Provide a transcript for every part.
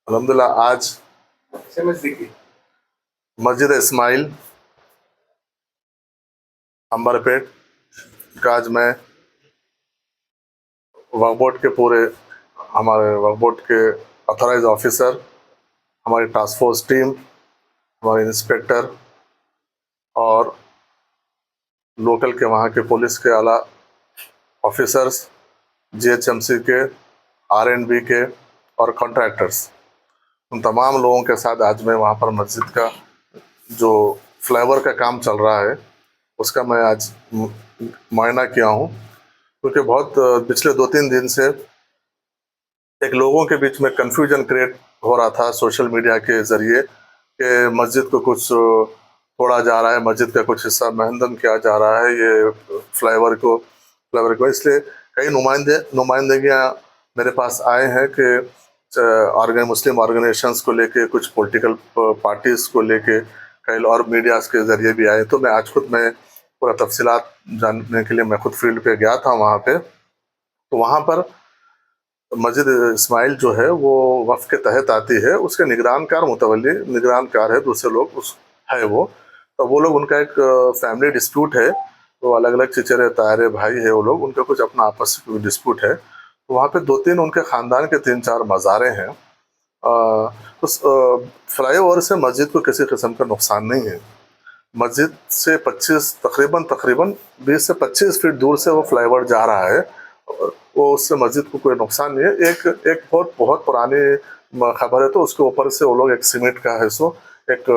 अल्हम्दुलिल्लाह आज मस्जिद इस्माइल अंबरपेट का आज मैं वक्फ बोर्ड के पूरे हमारे वक्फ बोर्ड के ऑथराइज ऑफिसर, हमारी टास्क फोर्स टीम, हमारे इंस्पेक्टर और लोकल के वहाँ के पुलिस के आला ऑफिसर्स, जीएचएमसी के, आरएंडबी के और कॉन्ट्रैक्टर्स, उन तमाम लोगों के साथ आज मैं वहाँ पर मस्जिद का जो फ्लाईओवर का काम चल रहा है उसका मैं आज मुआयना किया हूँ, क्योंकि बहुत पिछले 2-3 दिन से एक लोगों के बीच में कन्फ्यूजन क्रिएट हो रहा था सोशल मीडिया के ज़रिए कि मस्जिद को कुछ तोड़ा जा रहा है, मस्जिद का कुछ हिस्सा महदम किया जा रहा है ये फ्लाईओवर को। इसलिए कई नुमाइंदगियाँ मेरे पास आए हैं कि मुस्लिम ऑर्गेनाइजेशंस को लेके, कुछ पॉलिटिकल पार्टीज़ को लेके, कई और मीडियाज़ के ज़रिए भी आए। तो मैं पूरा तफसीलात जानने के लिए मैं खुद फील्ड पे गया था वहाँ पे। तो वहाँ पर मस्जिद इस्माइल जो है वो वक्फ के तहत आती है, उसके निगरानकार है, दूसरे लोग उस है वो। तो वो लोग, उनका एक फैमिली डिस्प्यूट है, तो अलग अलग चचेरे तारे भाई है वो लोग, उनका कुछ अपना आपस में डिस्प्यूट है। तो वहाँ पे 2-3 उनके ख़ानदान के 3-4 मज़ारें हैं। उस फ्लाईओवर से मस्जिद को किसी किस्म का नुकसान नहीं है। मस्जिद से तकरीबन 20 से 25 फीट दूर से वो फ्लाईओवर जा रहा है, वो उससे मस्जिद को कोई नुकसान नहीं है। एक बहुत पुरानी खबर है, तो उसके ऊपर से वो लोग एक सीमेंट का है सो एक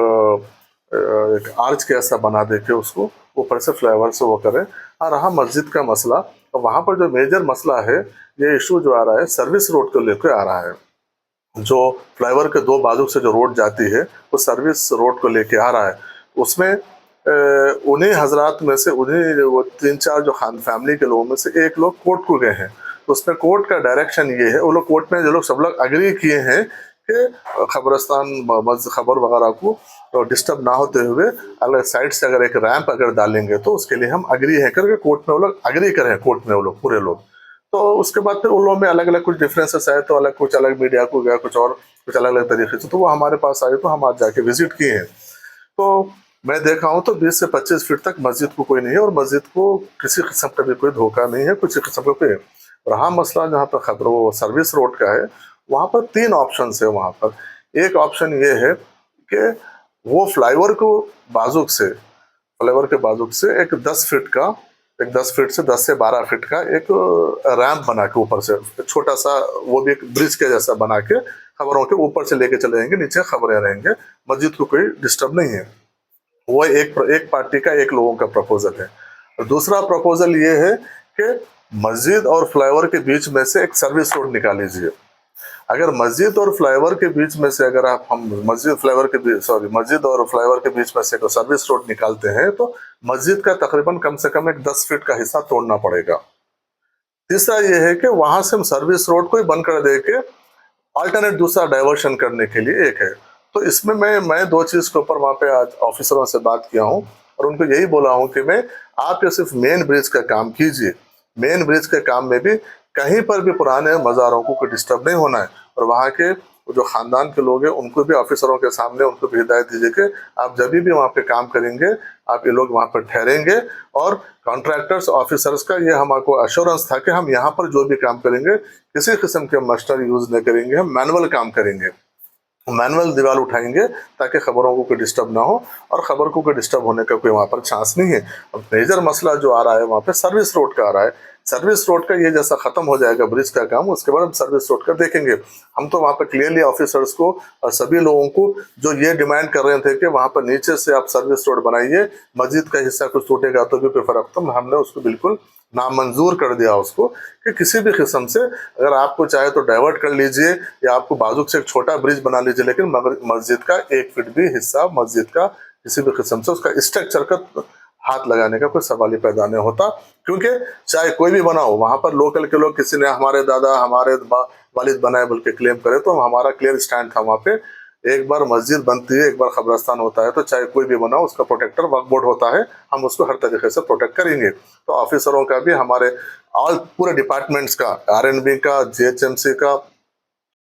आर्च के ऐसा बना दे के उसको ऊपर से फ्लाईओवर से वो करें। और रहा मस्जिद का मसला, तो वहाँ पर जो मेजर मसला है, ये इशू जो आ रहा है सर्विस रोड को लेकर आ रहा है। जो फ्लाईओवर के 2 बाजू से जो रोड जाती है वो सर्विस रोड को लेके आ रहा है। उसमें उन्हीं हजरात में से, उन्हीं वो 3-4 जो फैमिली के लोगों में से एक लोग कोर्ट को गए हैं। तो उसमें कोर्ट का डायरेक्शन ये है, वो लोग कोर्ट में जो लोग सब लोग अग्री किए हैं कि खबर वगैरह को तो डिस्टर्ब ना होते हुए अलग साइड से अगर एक रैंप अगर डालेंगे तो उसके लिए हम अग्री है करके कोर्ट में वो लोग अग्री करें, कोर्ट में वो लोग पूरे लोग। तो उसके बाद फिर उन लोगों में अलग अलग कुछ डिफरेंसेस आए, तो कुछ अलग मीडिया को गया, कुछ अलग अलग तरीके से, तो वो हमारे पास आए, तो हम आज जाके विजिट किए हैं। तो मैं देखा हूँ तो 20 से 25 फीट तक मस्जिद को कोई नहीं है, और मस्जिद को किसी किस्म का भी कोई धोखा नहीं है, किसी किस्म का कोई। और हाँ, मसला जहाँ पर खबर वो सर्विस रोड का है, वहाँ पर 3 ऑप्शन है। वहाँ पर एक ऑप्शन ये है कि वो फ्लाईओवर के बाजुक से एक 10 फीट से 10 से 12 फीट का एक रैंप बना के ऊपर से छोटा सा, वो भी एक ब्रिज के जैसा बना के खबरों के ऊपर से लेके चले जाएंगे, नीचे खबरें रहेंगे, मस्जिद को कोई डिस्टर्ब नहीं है। वो एक पार्टी का, एक लोगों का प्रपोजल है। और दूसरा प्रपोजल ये है कि मस्जिद और फ्लाईओवर के बीच में से एक सर्विस रोड निकाल लीजिए। अगर मस्जिद और फ्लाईओवर के बीच में से अगर मस्जिद और फ्लाईओवर के बीच में से एक सर्विस रोड निकालते हैं तो मस्जिद का तकरीबन कम से कम एक 10 फीट का हिस्सा तोड़ना पड़ेगा। तीसरा ये है कि वहां से हम सर्विस रोड को ही बंद कर दे के अल्टरनेट दूसरा डाइवर्शन करने के लिए एक है। तो इसमें मैं 2 चीज के ऊपर वहां पे आज ऑफिसरों से बात किया हूँ और उनको यही बोला हूँ कि आप ये सिर्फ मेन ब्रिज का काम कीजिए। मेन ब्रिज के काम में भी कहीं पर भी पुराने मज़ारों को कोई डिस्टर्ब नहीं होना है, और वहाँ के जो ख़ानदान के लोग हैं उनको भी ऑफिसरों के सामने उनको भी हिदायत दीजिए कि आप जब भी वहाँ पे काम करेंगे आप ये लोग वहाँ पर ठहरेंगे। और कॉन्ट्रैक्टर्स ऑफिसर्स का ये हमको अश्योरेंस था कि हम यहाँ पर जो भी काम करेंगे किसी किस्म के मशीनरी यूज़ नहीं करेंगे, हम मैनुअल काम करेंगे, मैनुअल दीवार उठाएंगे ताकि खबरों को कोई डिस्टर्ब ना हो, और खबर को कोई डिस्टर्ब होने का कोई वहाँ पर चांस नहीं है। अब मेजर मसला जो आ रहा है वहाँ पे सर्विस रोड का आ रहा है। सर्विस रोड का ये जैसा खत्म हो जाएगा ब्रिज का काम, उसके बाद हम सर्विस रोड का देखेंगे। हम तो वहाँ पर क्लियरली ऑफिसर्स को और सभी लोगों को जो ये डिमांड कर रहे थे कि वहाँ पर नीचे से आप सर्विस रोड बनाइए, मस्जिद का हिस्सा कुछ टूटेगा तो भी कोई फर्क, तो हमने उसको बिल्कुल नामंजूर कर दिया उसको कि किसी भी किस्म से अगर आपको चाहे तो डाइवर्ट कर लीजिए या आपको बाजू से एक छोटा ब्रिज बना लीजिए, लेकिन मस्जिद का 1 फीट भी हिस्सा मस्जिद का किसी भी किस्म से उसका स्ट्रक्चर का हाथ लगाने का कोई सवाल ही पैदा नहीं होता। क्योंकि चाहे कोई भी बनाओ, वहाँ पर लोकल के लोग किसी ने हमारे दादा हमारे वालिद बनाए बोल के क्लेम करे, तो हमारा क्लियर स्टैंड था वहाँ पे। एक बार मस्जिद बनती है, एक बार कब्रस्तान होता है, तो चाहे कोई भी बनाओ उसका प्रोटेक्टर वक्फ बोर्ड होता है, हम उसको हर तरीके से प्रोटेक्ट करेंगे। तो ऑफिसरों का भी हमारे ऑल पूरे डिपार्टमेंट्स का, आरएनबी का, जीएचएमसी का,